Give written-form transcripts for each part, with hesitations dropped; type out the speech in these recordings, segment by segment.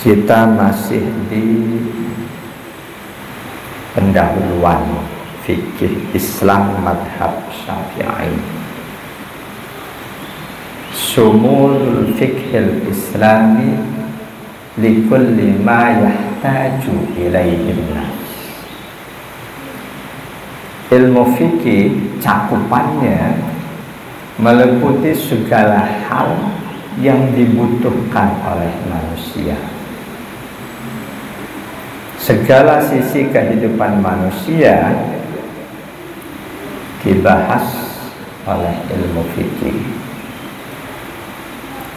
Kita masih di pendahuluan fikih Islam madhab Syafi'i. Sumul fikhil Islami likulli ma yahtaju ilaihi nas. Ilmu fikih cakupannya meliputi segala hal yang dibutuhkan oleh manusia. Segala sisi kehidupan manusia dibahas oleh ilmu fikih.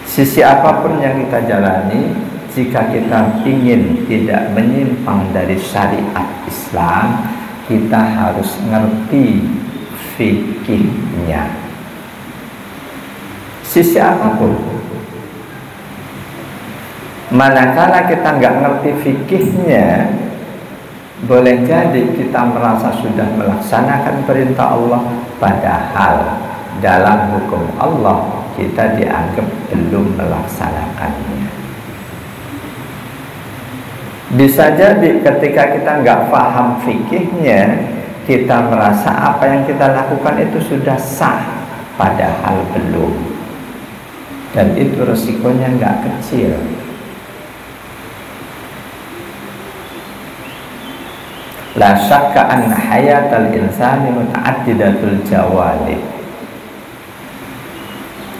Sisi apapun yang kita jalani, jika kita ingin tidak menyimpang dari syariat Islam, kita harus ngerti fikihnya. Sisi apapun. Manakala kita nggak ngerti fikihnya, boleh jadi kita merasa sudah melaksanakan perintah Allah, padahal dalam hukum Allah kita dianggap belum melaksanakannya. Bisa jadi ketika kita nggak paham fikihnya, kita merasa apa yang kita lakukan itu sudah sah, padahal belum. Dan itu resikonya nggak kecil. La syakka anna hayatal insani muta'addidatul jawali.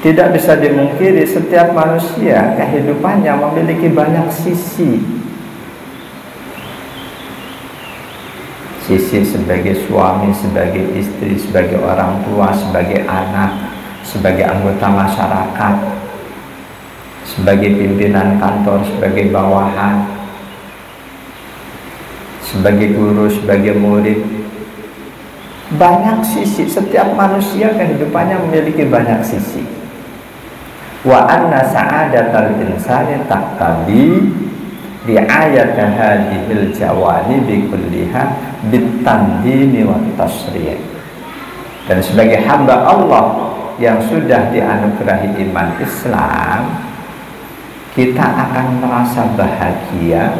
Tidak bisa dimungkiri setiap manusia kehidupannya memiliki banyak sisi. Sisi sebagai suami, sebagai istri, sebagai orang tua, sebagai anak, sebagai anggota masyarakat, sebagai pimpinan kantor, sebagai bawahan, sebagai guru, sebagai murid. Banyak sisi. Setiap manusia kehidupannya memiliki banyak sisi. Wa anna sa'adatal insani taqtabi ri'ayat hadhil jawanibi kulliha bitandimi wa tasri'. Dan sebagai hamba Allah yang sudah dianugerahi iman Islam, kita akan merasa bahagia,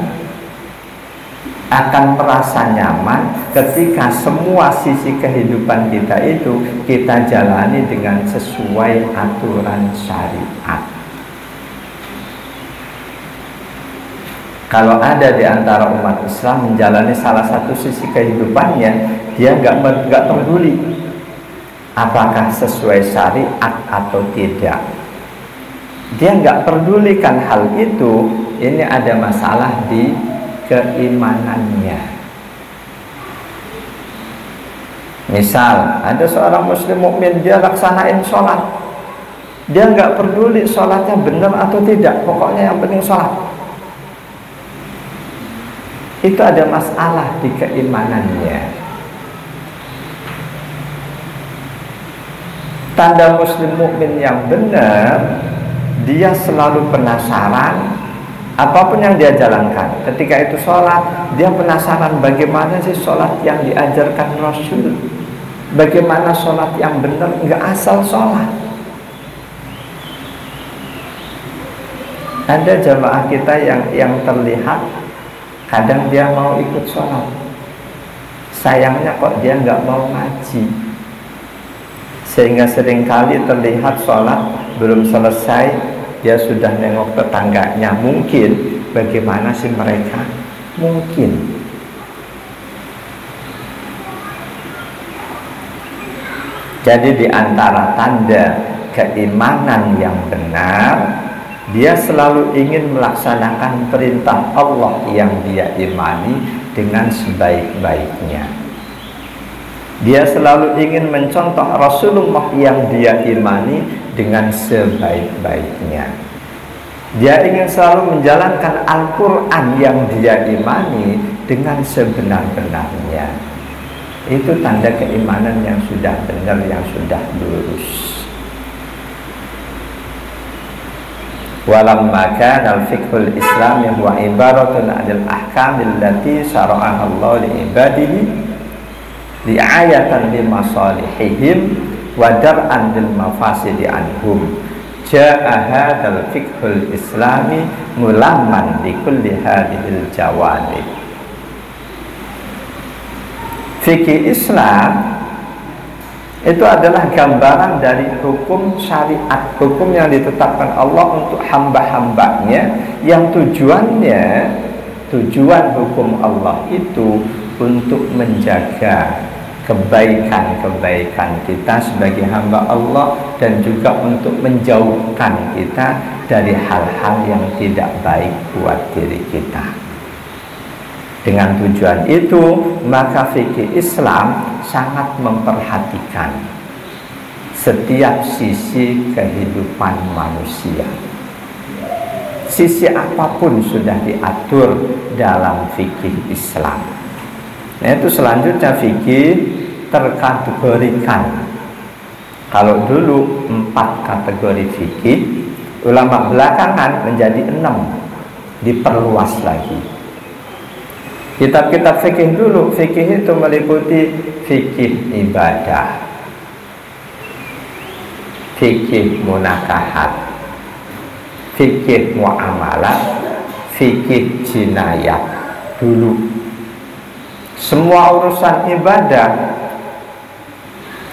akan merasa nyaman ketika semua sisi kehidupan kita itu kita jalani dengan sesuai aturan syariat. Kalau ada di antara umat Islam menjalani salah satu sisi kehidupannya, dia nggak peduli apakah sesuai syariat atau tidak. Dia nggak pedulikan hal itu. Ini ada masalah di keimanannya. Misal ada seorang muslim mukmin, dia laksanain sholat, dia nggak peduli sholatnya benar atau tidak, pokoknya yang penting sholat. Itu ada masalah di keimanannya. Tanda muslim mukmin yang benar, dia selalu penasaran apapun yang dia jalankan. Ketika itu sholat, dia penasaran bagaimana sih sholat yang diajarkan Rasul, bagaimana sholat yang benar, nggak asal sholat. Ada jamaah kita yang terlihat kadang dia mau ikut sholat, sayangnya kok dia nggak mau ngaji, sehingga seringkali terlihat sholat belum selesai dia sudah nengok tetangganya. Mungkin, bagaimana sih mereka? Mungkin. Jadi di antara tanda keimanan yang benar, dia selalu ingin melaksanakan perintah Allah yang dia imani dengan sebaik-baiknya. Dia selalu ingin mencontoh Rasulullah yang dia imani dengan sebaik-baiknya. Dia ingin selalu menjalankan Al-Quran yang dia imani dengan sebenar-benarnya. Itu tanda keimanan yang sudah benar, yang sudah lurus. Walamma kana al-fiqhul islami huwa ibaratun 'anil ahkamil lati syara'aha Allah li ibadihi li'ayatan li masalihihim wa dar'an lil mafasidi anhum. ja'a hadzal fiqhul islami mulamman bi kulli hadhil jawanib. Fikih Islam itu adalah gambaran dari hukum syariat, hukum yang ditetapkan Allah untuk hamba-hambanya, yang tujuan hukum Allah itu untuk menjaga kebaikan-kebaikan kita sebagai hamba Allah, dan juga untuk menjauhkan kita dari hal-hal yang tidak baik buat diri kita. Dengan tujuan itu, maka fikih Islam sangat memperhatikan setiap sisi kehidupan manusia. Sisi apapun sudah diatur dalam fikih Islam. Nah, itu selanjutnya fikih terkategorikan. Kalau dulu 4 kategori fikih, ulama belakangan menjadi 6, diperluas lagi. Kitab-kitab fikih dulu, fikih itu meliputi fikih ibadah, fikih munakahat, fikih muamalah, fikih jinayat. Dulu semua urusan ibadah,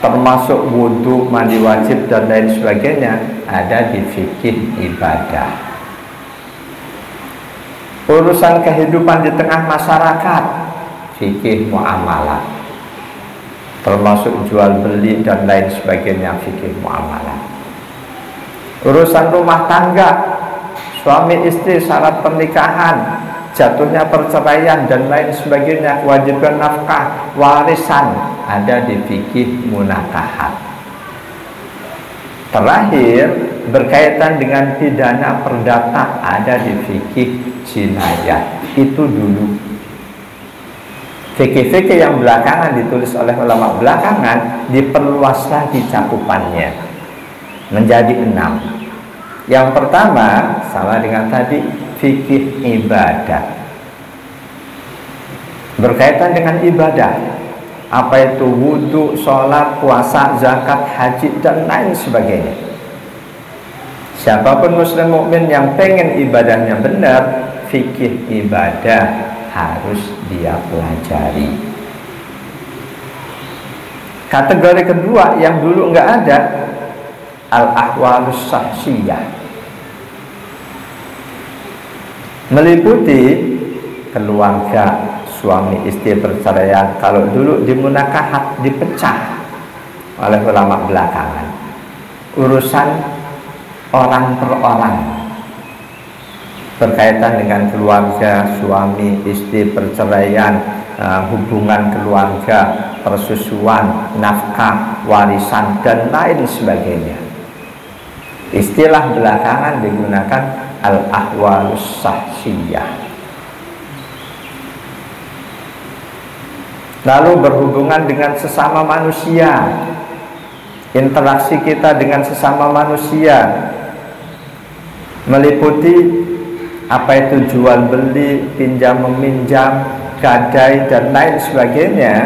termasuk wudhu, mandi wajib dan lain sebagainya, ada di fikih ibadah. Urusan kehidupan di tengah masyarakat, fikih muamalah, termasuk jual beli dan lain sebagainya, fikih muamalah. Urusan rumah tangga, suami istri, syarat pernikahan, jatuhnya perceraian dan lain sebagainya, kewajiban nafkah, warisan, ada di fikih munakahat. Terakhir, berkaitan dengan pidana perdata, ada di fikih jinayat. Itu dulu. Fikih-fikih yang belakangan ditulis oleh ulama belakangan diperluas lagi cakupannya menjadi 6. Yang pertama, sama dengan tadi, fikih ibadah, berkaitan dengan ibadah, apa itu wudhu, sholat, puasa, zakat, haji dan lain sebagainya. Siapapun muslim mukmin yang pengen ibadahnya benar, fikih ibadah harus dia pelajari. Kategori kedua yang dulu nggak ada, al-ahwalus sahsiyah, meliputi keluarga, suami istri perceraian. Kalau dulu di munakahat dipecah oleh ulama belakangan, urusan orang per orang, berkaitan dengan keluarga, suami istri perceraian, hubungan keluarga, persusuan, nafkah, warisan dan lain sebagainya. Istilah belakangan digunakan al-ahwalus sahsiyah. Lalu berhubungan dengan sesama manusia, interaksi kita dengan sesama manusia, meliputi apa itu jual beli, pinjam meminjam, gadai dan lain sebagainya.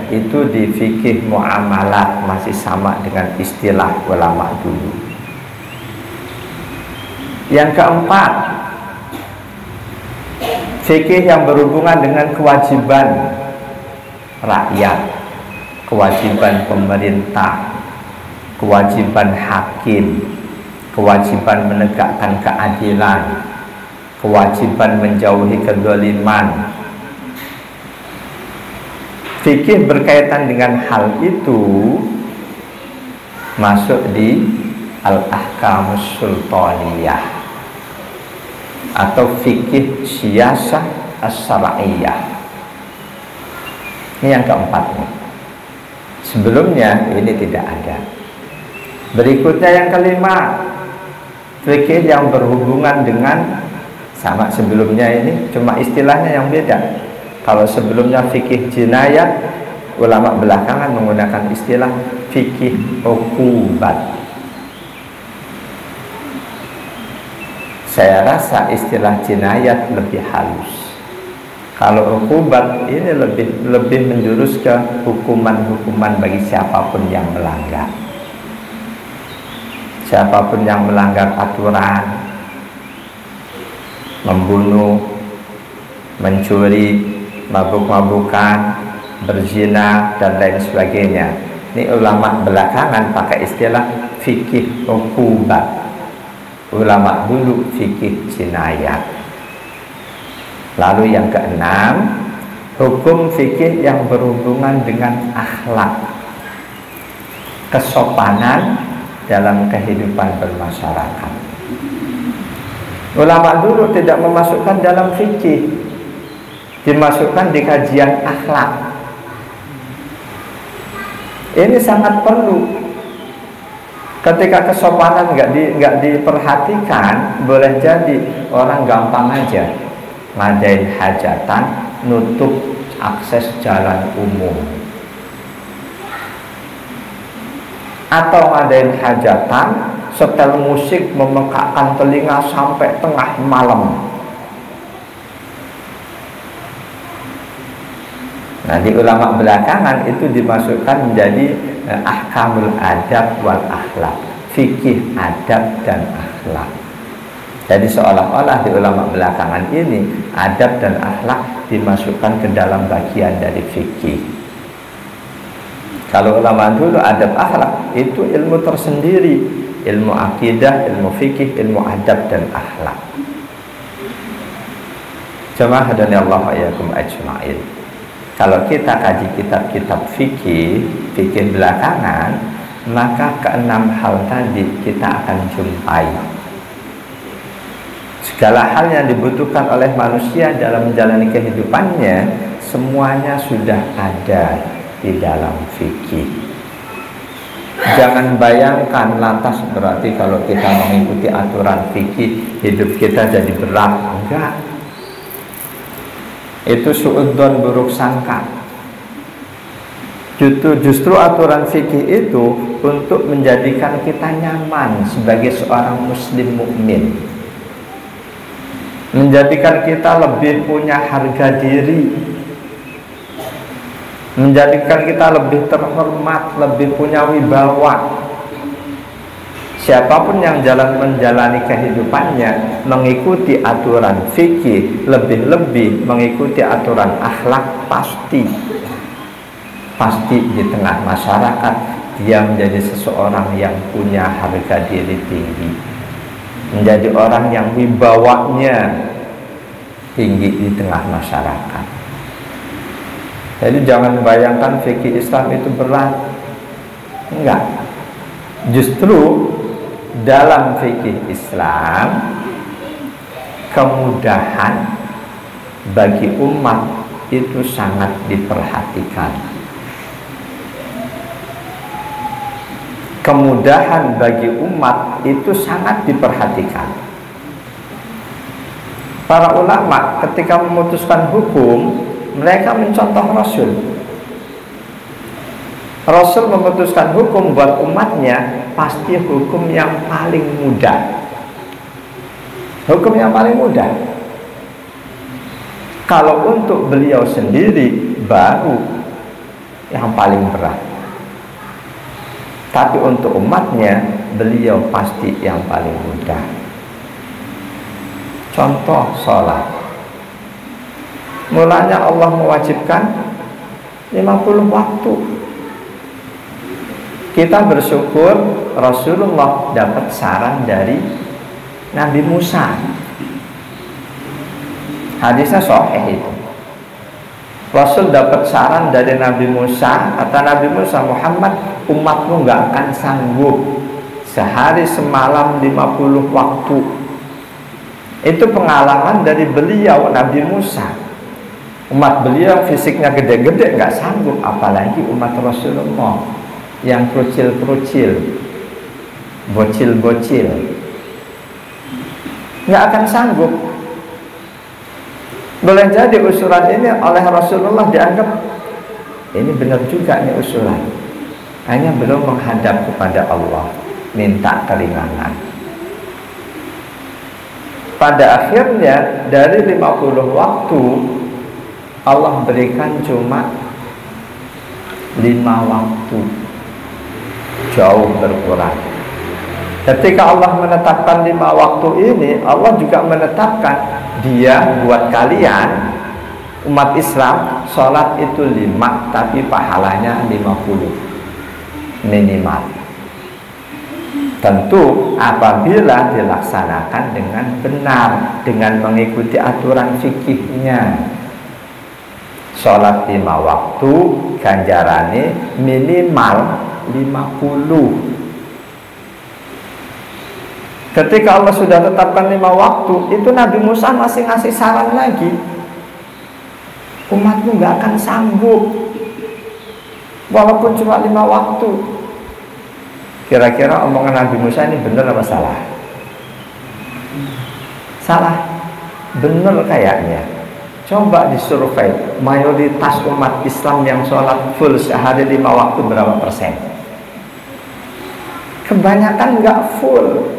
Itu di fikih muamalah, masih sama dengan istilah ulama dulu. Yang keempat, fikih yang berhubungan dengan kewajiban rakyat, kewajiban pemerintah, kewajiban hakim, kewajiban menegakkan keadilan, kewajiban menjauhi kezaliman. Fikih berkaitan dengan hal itu masuk di al-ahkamus sultaniyah atau fikih siyasah as-syar'iyyah. Ini yang keempat nih. Sebelumnya ini tidak ada. Berikutnya yang kelima, fikih yang berhubungan dengan, sama sebelumnya ini, cuma istilahnya yang beda. Kalau sebelumnya fikih jinayat, ulama belakangan menggunakan istilah fikih uqubat. Saya rasa istilah jinayat lebih halus. Kalau uqubat ini lebih menjurus ke hukuman-hukuman bagi siapapun yang melanggar. siapapun yang melanggar aturan, membunuh, mencuri, mabuk-mabukan, berzina dan lain sebagainya. Ini ulama belakangan pakai istilah fikih uqubat. Ulama dulu fikih jinayat. Lalu yang keenam, hukum fikih yang berhubungan dengan akhlak, kesopanan dalam kehidupan bermasyarakat. Ulama dulu tidak memasukkan dalam fikih, dimasukkan di kajian akhlak. Ini sangat perlu. Ketika kesopanan nggak diperhatikan, boleh jadi orang gampang aja ngadain hajatan, nutup akses jalan umum, atau ngadain hajatan setel musik memekakkan telinga sampai tengah malam. Nah, di ulama belakangan itu dimasukkan menjadi ahkamul adab wal akhlak, fikih adab dan akhlak. Jadi seolah-olah di ulama belakangan ini adab dan akhlak dimasukkan ke dalam bagian dari fikih. Kalau ulama dulu adab akhlak itu ilmu tersendiri, ilmu akidah, ilmu fikih, ilmu adab dan akhlak. Jamaah hadani Allah wa iyyakum ajma'in. Kalau kita kaji kitab-kitab fikih belakangan, maka keenam hal tadi kita akan jumpai. Segala hal yang dibutuhkan oleh manusia dalam menjalani kehidupannya, semuanya sudah ada di dalam fikih. Jangan bayangkan lantas berarti kalau kita mengikuti aturan fikih hidup kita jadi berat. Enggak. Itu suudzon, buruk sangka. Justru aturan fikih itu untuk menjadikan kita nyaman sebagai seorang muslim mukmin, menjadikan kita lebih punya harga diri, menjadikan kita lebih terhormat, lebih punya wibawa. Siapapun yang menjalani kehidupannya mengikuti aturan fikih, lebih-lebih mengikuti aturan akhlak, pasti di tengah masyarakat dia menjadi seseorang yang punya harga diri tinggi, menjadi orang yang wibawanya tinggi di tengah masyarakat. Jadi jangan bayangkan fikih Islam itu berat. Enggak. Justru dalam fikih Islam kemudahan bagi umat itu sangat diperhatikan. Kemudahan bagi umat itu sangat diperhatikan. Para ulama ketika memutuskan hukum, mereka mencontoh Rasul. Rasul memutuskan hukum buat umatnya, pasti hukum yang paling mudah. Hukum yang paling mudah. Kalau untuk beliau sendiri baru yang paling berat. Tapi untuk umatnya beliau pasti yang paling mudah. Contoh sholat. Mulanya Allah mewajibkan 50 waktu. Kita bersyukur Rasulullah dapat saran dari Nabi Musa. Hadisnya sahih itu. Rasul dapat saran dari Nabi Musa. Kata Nabi Musa, Muhammad, umatmu gak akan sanggup sehari semalam 50 waktu. Itu pengalaman dari beliau, Nabi Musa. Umat beliau fisiknya gede-gede gak sanggup, apalagi umat Rasulullah yang kerucil-kerucil, bocil-bocil, nggak akan sanggup. Boleh jadi usulan ini oleh Rasulullah dianggap ini benar juga nih usulan, hanya belum menghadap kepada Allah, minta keringanan. Pada akhirnya dari 50 waktu Allah berikan cuma 5 waktu, jauh berkurang. Ketika Allah menetapkan 5 waktu ini, Allah juga menetapkan dia buat kalian umat Islam, sholat itu 5, tapi pahalanya 50 minimal. Tentu apabila dilaksanakan dengan benar, dengan mengikuti aturan fikihnya. Sholat 5 waktu ganjarannya minimal 50. Ketika Allah sudah tetapkan 5 waktu, itu Nabi Musa masih ngasih saran lagi. Umatmu gak akan sanggup walaupun cuma 5 waktu. Kira-kira omongan Nabi Musa ini benar apa salah? Salah. Benar kayaknya. Coba disurvei, mayoritas umat Islam yang sholat full sehari 5 waktu berapa persen? Kebanyakan gak full.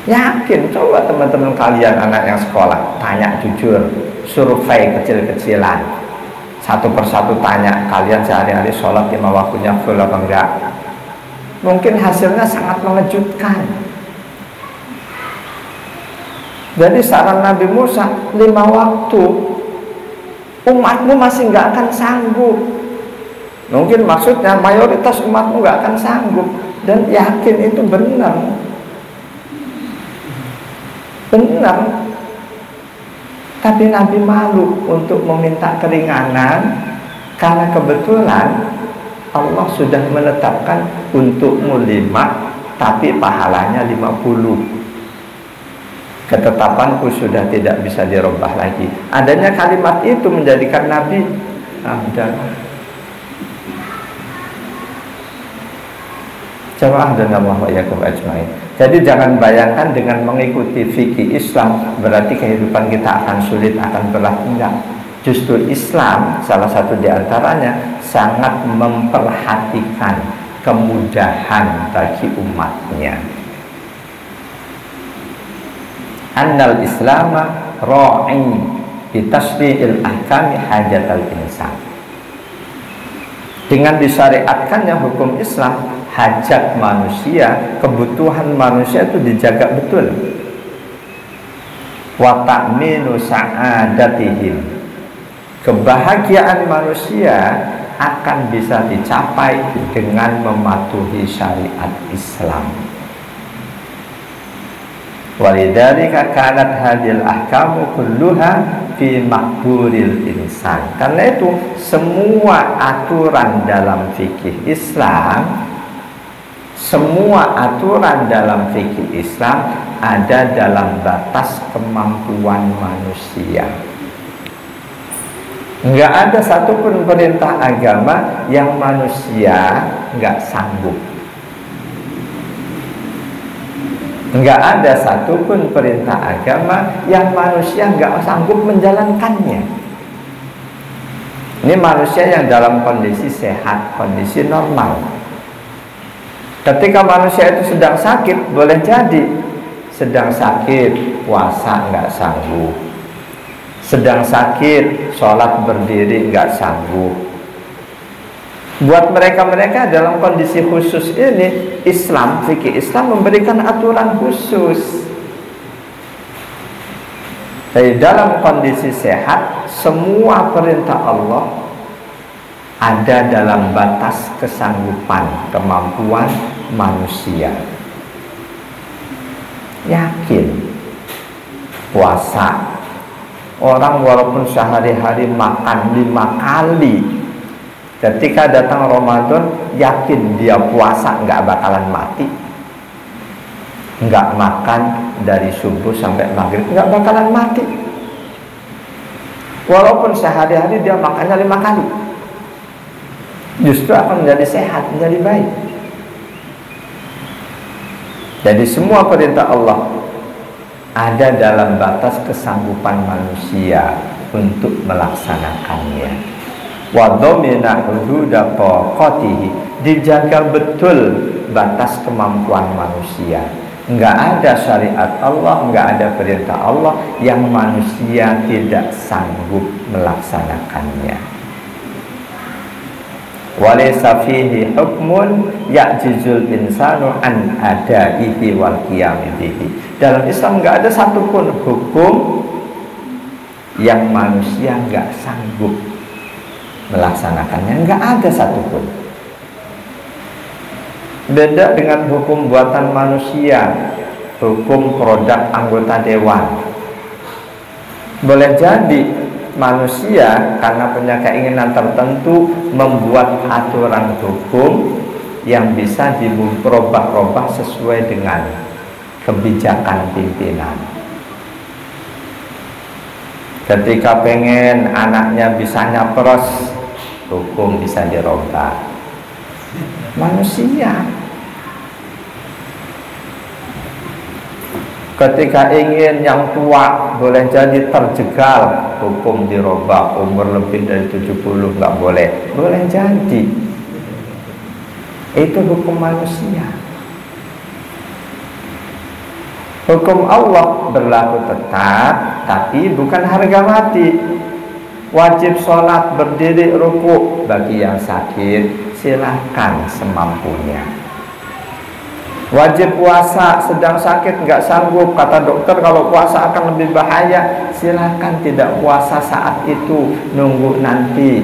Yakin, coba teman-teman kalian anak yang sekolah tanya jujur, survei kecil-kecilan, satu persatu tanya, kalian sehari-hari sholat 5 waktunya full apa enggak? Mungkin hasilnya sangat mengejutkan. Jadi saran Nabi Musa 5 waktu, umatmu masih enggak akan sanggup. Mungkin maksudnya mayoritas umatmu enggak akan sanggup. Dan yakin itu benar. Benar. Tapi Nabi malu untuk meminta keringanan, karena kebetulan Allah sudah menetapkan untukmu 5, tapi pahalanya 50. Ketetapanku sudah tidak bisa dirubah lagi. Adanya kalimat itu menjadikan Nabi jamaah dan Allah wa yakum ajmain. Jadi jangan bayangkan dengan mengikuti fikih Islam berarti kehidupan kita akan sulit, akan berat. Enggak. Justru Islam salah satu diantaranya sangat memperhatikan kemudahan bagi umatnya. Annal Islama ra'i bitasri'il ahkami hajatal insan. Dengan disyariatkannya hukum Islam, hajat manusia, kebutuhan manusia itu dijaga betul. Wa ta'minu sa'adatihim. Kebahagiaan manusia akan bisa dicapai dengan mematuhi syariat Islam. Walidzalika kanat hadhil ahkamu kulluha fi maqburil insan. Karena itu semua aturan dalam fikih Islam, semua aturan dalam fikih Islam ada dalam batas kemampuan manusia. Enggak ada satupun perintah agama yang manusia enggak sanggup. Enggak ada satupun perintah agama yang manusia enggak sanggup menjalankannya. Ini manusia yang dalam kondisi sehat, kondisi normal. Ketika manusia itu sedang sakit, boleh jadi sedang sakit, puasa enggak sanggup. Sedang sakit, sholat berdiri enggak sanggup. Buat mereka-mereka dalam kondisi khusus ini, Islam, fikih Islam memberikan aturan khusus. Jadi dalam kondisi sehat, semua perintah Allah ada dalam batas kesanggupan, kemampuan manusia. Yakin puasa, orang walaupun sehari-hari makan 5 kali, ketika datang Ramadan yakin dia puasa nggak bakalan mati. Nggak makan dari subuh sampai maghrib nggak bakalan mati. Walaupun sehari-hari dia makannya 5 kali, justru akan menjadi sehat, menjadi baik. Jadi semua perintah Allah ada dalam batas kesanggupan manusia untuk melaksanakannya. Wa dhamina hududa taqatihi, dijaga betul batas kemampuan manusia. Enggak ada syariat Allah, enggak ada perintah Allah yang manusia tidak sanggup melaksanakannya. walaysa fihi hukmun ya'jizul insanu an adaihi wal qiyam bihi. Dalam Islam nggak ada satupun hukum yang manusia nggak sanggup melaksanakannya, nggak ada satupun. Beda dengan hukum buatan manusia, hukum produk anggota dewan. Boleh jadi manusia karena punya keinginan tertentu membuat aturan hukum yang bisa dirubah-rubah sesuai dengan kebijakan pimpinan. Ketika pengen anaknya bisa nyapres, hukum bisa dirubah. Manusia ketika ingin yang tua boleh jadi terjegal, hukum dirubah, umur lebih dari 70 nggak boleh, boleh jadi. Itu hukum manusia. Hukum Allah berlaku tetap, tapi bukan harga mati. Wajib sholat berdiri ruku, bagi yang sakit silahkan semampunya. Wajib puasa, sedang sakit nggak sanggup, kata dokter kalau puasa akan lebih bahaya, silahkan tidak puasa saat itu, nunggu nanti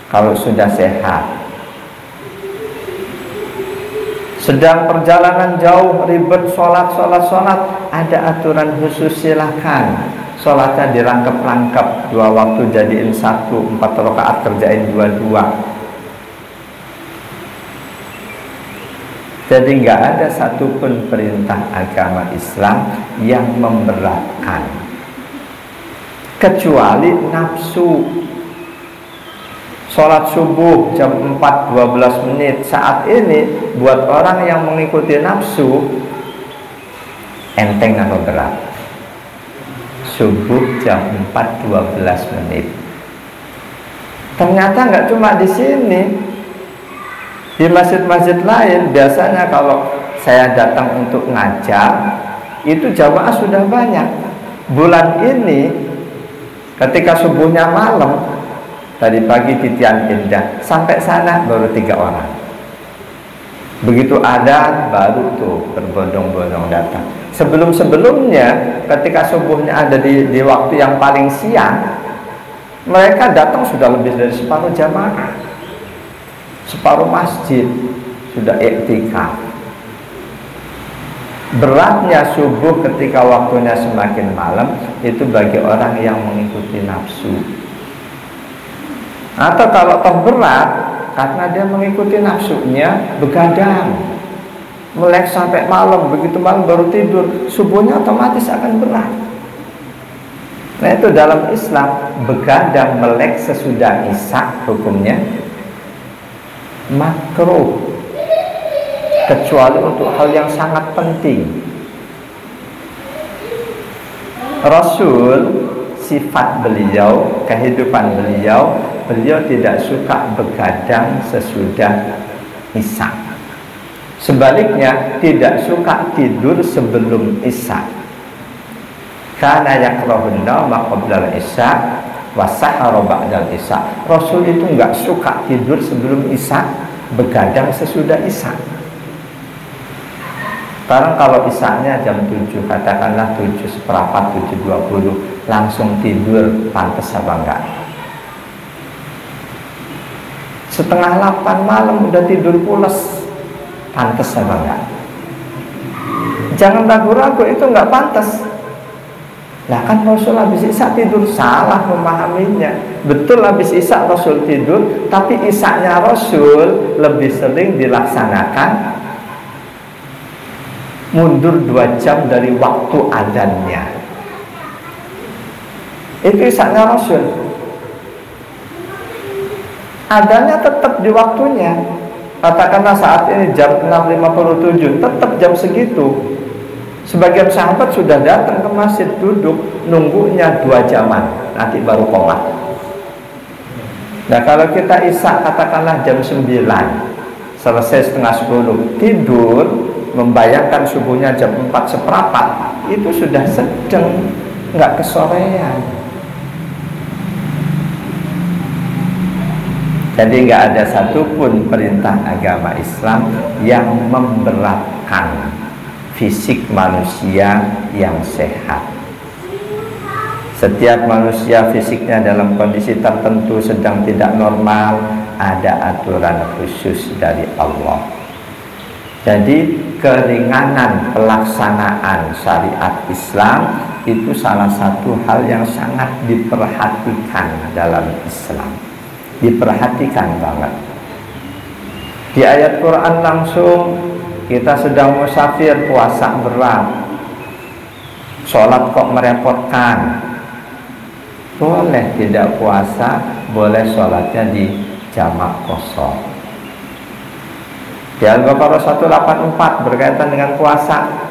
kalau sudah sehat. Sedang perjalanan jauh ribet sholat, ada aturan khusus, silahkan sholatnya dirangkep-rangkep, 2 waktu jadiin 1, 4 rakaat kerjain 2. Jadi nggak ada satupun perintah agama Islam yang memberatkan, kecuali nafsu. Sholat subuh jam 4:12 menit saat ini buat orang yang mengikuti nafsu enteng atau berat. Subuh jam 4:12 menit. Ternyata nggak cuma di sini. Di masjid-masjid lain biasanya kalau saya datang untuk ngajar, itu jamaah sudah banyak. Bulan ini ketika subuhnya malam, tadi pagi di Tian Indah, sampai sana baru 3 orang. Begitu ada baru tuh berbondong-bondong datang. Sebelum-sebelumnya ketika subuhnya ada di waktu yang paling siang, mereka datang sudah lebih dari separuh jamaah, separuh masjid sudah iktikaf. Beratnya subuh ketika waktunya semakin malam itu bagi orang yang mengikuti nafsu. Atau kalau toh berat karena dia mengikuti nafsunya, begadang, melek sampai malam, begitu malam baru tidur, subuhnya otomatis akan berat. Nah itu dalam Islam, begadang melek sesudah isya hukumnya makruh, kecuali untuk hal yang sangat penting. Rasul, sifat beliau, kehidupan beliau tidak suka begadang sesudah isya. Sebaliknya tidak suka tidur sebelum isya. Kana yakrahun nauma qabla isya wa sahara ba'da isya. Rasul itu enggak suka tidur sebelum isya, begadang sesudah isya. Sekarang kalau isyanya jam 7, katakanlah 7:15, 7:20, langsung tidur, pantas apa enggak? Setengah 8 malam udah tidur pules, pantas apa enggak? Jangan ragu-ragu, itu enggak pantas. Nah kan Rasul habis isya tidur, salah memahaminya. Betul habis isya Rasul tidur, tapi isyanya Rasul lebih sering dilaksanakan mundur 2 jam dari waktu adzannya. Itu isyanya Rasul. Adzannya tetap di waktunya. Katakanlah saat ini jam 6.57, tetap jam segitu. Sebagian sahabat sudah datang ke masjid, duduk nunggunya 2 jaman, nanti baru qomat. Nah kalau kita isya katakanlah jam 9, selesai setengah 10, tidur, membayangkan subuhnya jam 4:15, itu sudah sedang, nggak kesorean. Jadi nggak ada satupun perintah agama Islam yang memberatkan fisik manusia yang sehat. Setiap manusia fisiknya dalam kondisi tertentu sedang tidak normal, ada aturan khusus dari Allah. Jadi keringanan pelaksanaan syariat Islam itu salah satu hal yang sangat diperhatikan dalam Islam. Diperhatikan banget. Di ayat Quran langsung, kita sedang musafir, puasa berat, sholat kok merepotkan. Boleh tidak puasa, boleh sholatnya di jamak kosong. Di Al-Baqarah 184 berkaitan dengan puasa,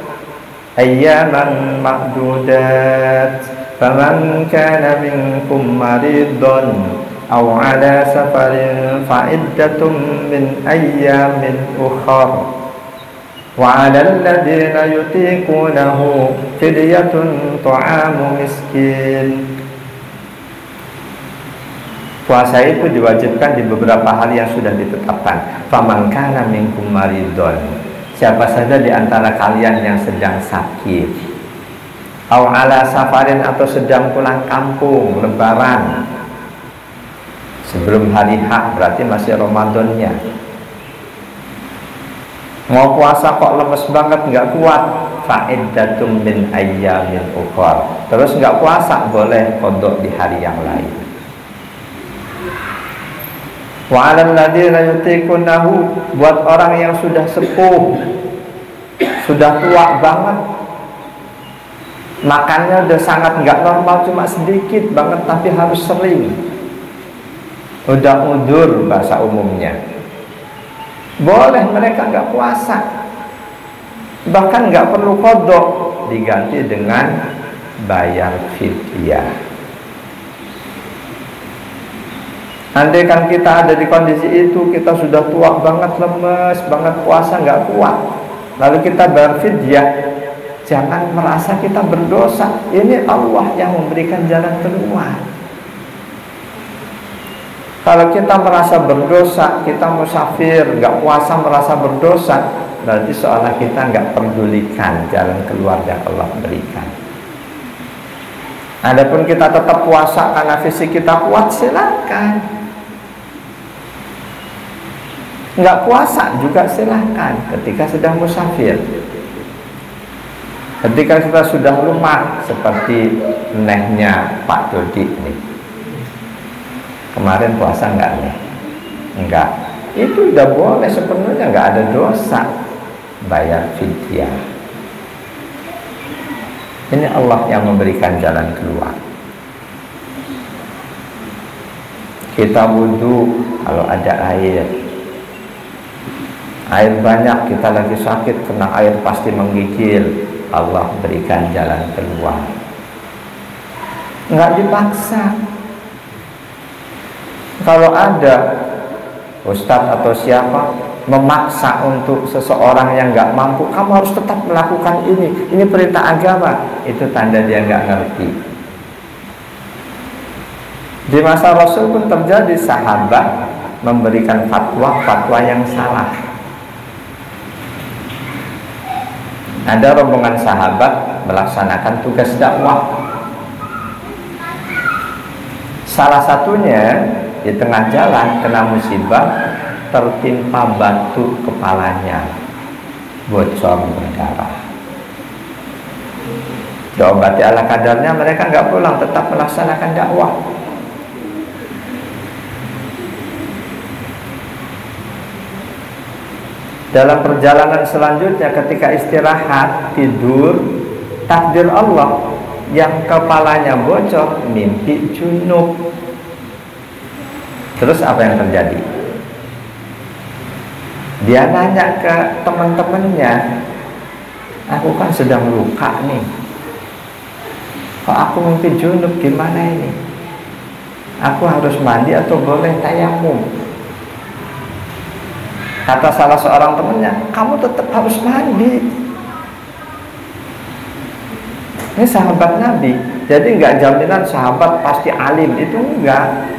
ayyaman ma'dudat faman kana minkum maridun aw ala safarin fa'iddatun min ayyamin ukhar wa 'alal ladzina yutiqunahu fidyatun ta'amu miskin. Puasa itu diwajibkan di beberapa hari yang sudah ditetapkan. Faman kana minkum maridun, siapa saja di antara kalian yang sedang sakit, aw ala safarin, atau sedang pulang kampung lebaran sebelum hari H, berarti masih Ramadannya. Mau puasa kok lemes banget, nggak kuat, fa'iddatum min ayyamin ukhar, terus nggak puasa, boleh qada di hari yang lain. Wa 'alal ladzina yutiqunahu, buat orang yang sudah sepuh, sudah tua banget, makannya udah sangat nggak normal, cuma sedikit banget tapi harus sering, udah udur bahasa umumnya, boleh mereka nggak puasa, bahkan nggak perlu qada, diganti dengan bayar fidyah. Andai kan kita ada di kondisi itu, kita sudah tua banget, lemes banget, puasa nggak kuat, lalu kita bayar fidyah, jangan merasa kita berdosa. Ini Allah yang memberikan jalan keluar. Kalau kita merasa berdosa, kita musafir, nggak puasa merasa berdosa, berarti seolah kita nggak pedulikan jalan keluar yang Allah berikan. Adapun kita tetap puasa karena fisik kita kuat, silakan. Nggak puasa juga silahkan ketika sedang musafir. Ketika kita sudah lemah, seperti nehnya Pak Dodi nih, kemarin puasa nggak nih? Enggak. Itu udah boleh sepenuhnya, nggak ada dosa, bayar fidyah. Ini Allah yang memberikan jalan keluar. Kita wudhu kalau ada air banyak, kita lagi sakit, kena air pasti menggigil, Allah berikan jalan keluar, nggak dipaksa. Kalau ada ustadz atau siapa memaksa untuk seseorang yang nggak mampu, kamu harus tetap melakukan ini perintah agama, itu tanda dia nggak ngerti. Di masa Rasul pun terjadi sahabat memberikan fatwa yang salah. Ada rombongan sahabat melaksanakan tugas dakwah. Salah satunya di tengah jalan kena musibah, tertimpa batu kepalanya, bocor berdarah. Diobati ala kadarnya, mereka nggak pulang, tetap melaksanakan dakwah. Dalam perjalanan selanjutnya, ketika istirahat, tidur, takdir Allah, yang kepalanya bocor mimpi junub. Terus apa yang terjadi? Dia nanya ke teman-temannya, aku kan sedang luka nih, kok aku mimpi junub, gimana ini? Aku harus mandi atau boleh tayamum? Kata salah seorang temannya, kamu tetap harus mandi. Ini sahabat Nabi, jadi nggak jaminan sahabat pasti alim, itu enggak.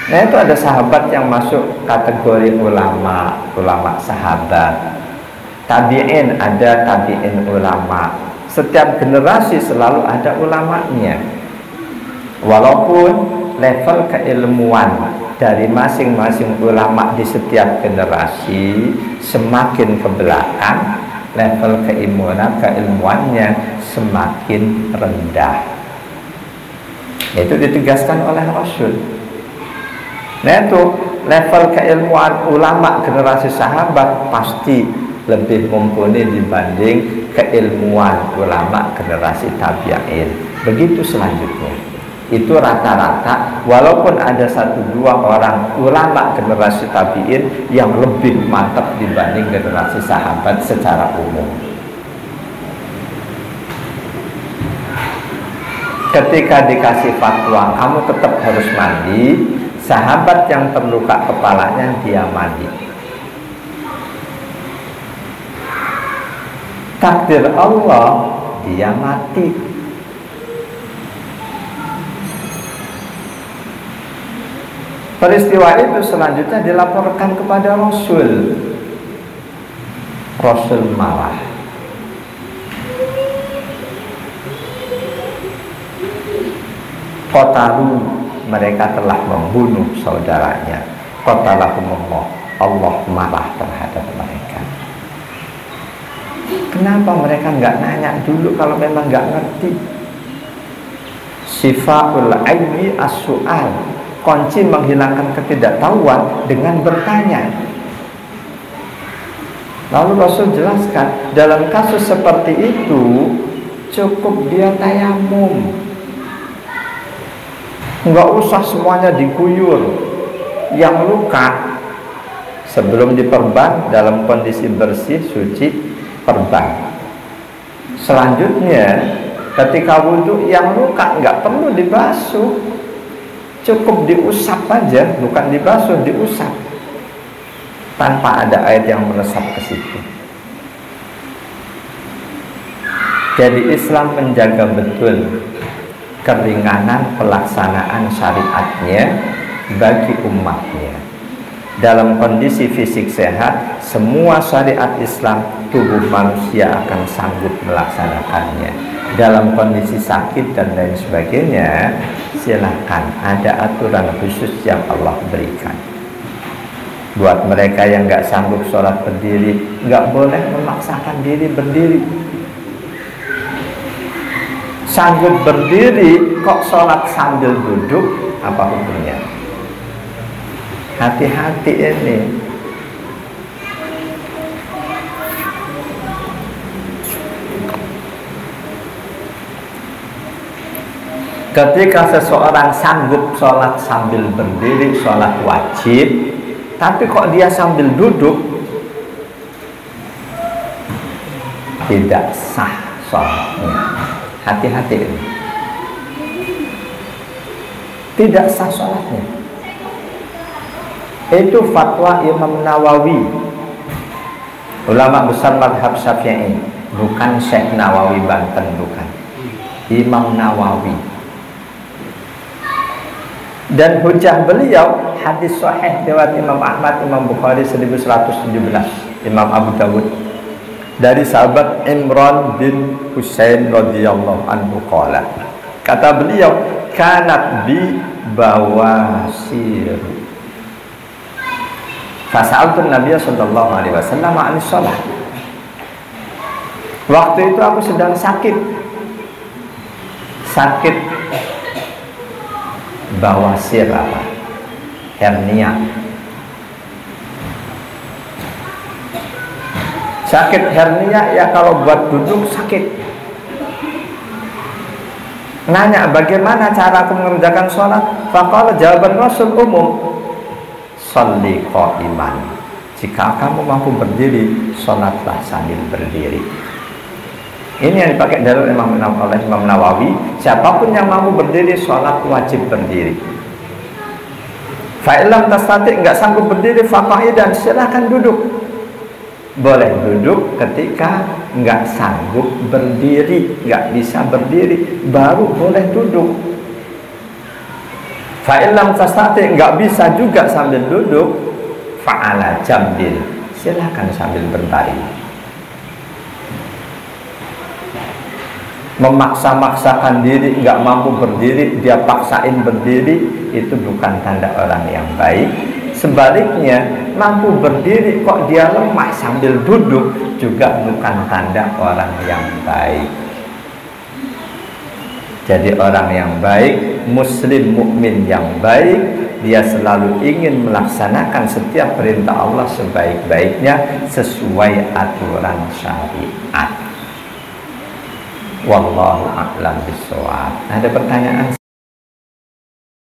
Nah itu ada sahabat yang masuk kategori ulama, ulama sahabat. Tabi'in ada tabi'in ulama. Setiap generasi selalu ada ulamanya. Walaupun level keilmuan dari masing-masing ulama di setiap generasi semakin ke belakang, level keilmuannya semakin rendah. Itu ditegaskan oleh Rasul. Nah itu level keilmuan ulama generasi sahabat pasti lebih mumpuni dibanding keilmuan ulama generasi tabi'in. Begitu selanjutnya. Itu rata-rata, walaupun ada 1-2 orang ulama generasi tabi'in yang lebih mantap dibanding generasi sahabat secara umum. Ketika dikasih fatwa, kamu tetap harus mandi. Sahabat yang terluka kepalanya dia mandi. Takdir Allah, dia mati. Peristiwa itu selanjutnya dilaporkan kepada Rasul. Rasul marah. Qatalu, mereka telah membunuh saudaranya. Qatalahumullah, Allah marah terhadap mereka. Kenapa mereka nggak nanya dulu kalau memang nggak ngerti? Sifaul aini as-su'al, kunci menghilangkan ketidaktahuan dengan bertanya. Lalu Rasul jelaskan, dalam kasus seperti itu cukup dia tayamum, nggak usah semuanya diguyur. Yang luka sebelum diperban dalam kondisi bersih suci, perban. Selanjutnya ketika wudhu, yang luka nggak perlu dibasuh, cukup diusap aja, bukan dibasuh, diusap tanpa ada air yang meresap ke situ. Jadi Islam menjaga betul keringanan pelaksanaan syariatnya bagi umatnya. Dalam kondisi fisik sehat, semua syariat Islam tubuh manusia akan sanggup melaksanakannya. Dalam kondisi sakit dan lain sebagainya, silakan, ada aturan khusus yang Allah berikan. Buat mereka yang nggak sanggup sholat berdiri, nggak boleh memaksakan diri berdiri. Sanggup berdiri kok sholat sambil duduk, apa hukumnya? Hati-hati ini. Ketika seseorang sanggup sholat sambil berdiri, sholat wajib, tapi kok dia sambil duduk, tidak sah sholatnya. Hati-hati ini. Tidak sah sholatnya. Itu fatwa Imam Nawawi, ulama besar mazhab Syafi'i, bukan Syekh Nawawi Banten, bukan, Imam Nawawi. Dan hujah beliau hadis sahih riwayat Imam Ahmad, Imam Bukhari 1117, Imam Abu Dawud, dari sahabat Imran bin Husain radhiyallahu anhu qala, kata beliau, kanat bi bawasir fasa'altu Nabiya sallallahu alaihi wasallam anis sholat. Waktu itu aku sedang sakit bawasir, apa? Hernia. Sakit hernia ya, kalau buat duduk sakit. Nanya bagaimana cara aku mengerjakan sholat? Faqala, jawaban Rasul umum, sholli qa'iman. Jika kamu mampu berdiri, sholatlah sambil berdiri. Ini yang dipakai dalil oleh Imam Nawawi. Siapapun yang mampu berdiri, sholat wajib berdiri. Fa'ilam tastati, nggak sanggup berdiri, faqa'idan, silahkan duduk. Boleh duduk ketika nggak sanggup berdiri, nggak bisa berdiri, baru boleh duduk. Fa'ilam tastati, nggak bisa juga sambil duduk, fa'ala jambil, silakan sambil berbaring. Memaksa-maksakan diri, nggak mampu berdiri, dia paksain berdiri, itu bukan tanda orang yang baik. Sebaliknya, mampu berdiri kok dia lemah sambil duduk, juga bukan tanda orang yang baik. Jadi orang yang baik, muslim mukmin yang baik, dia selalu ingin melaksanakan setiap perintah Allah sebaik-baiknya sesuai aturan syariat. Wallahu a'lam bishawab. Ada pertanyaan?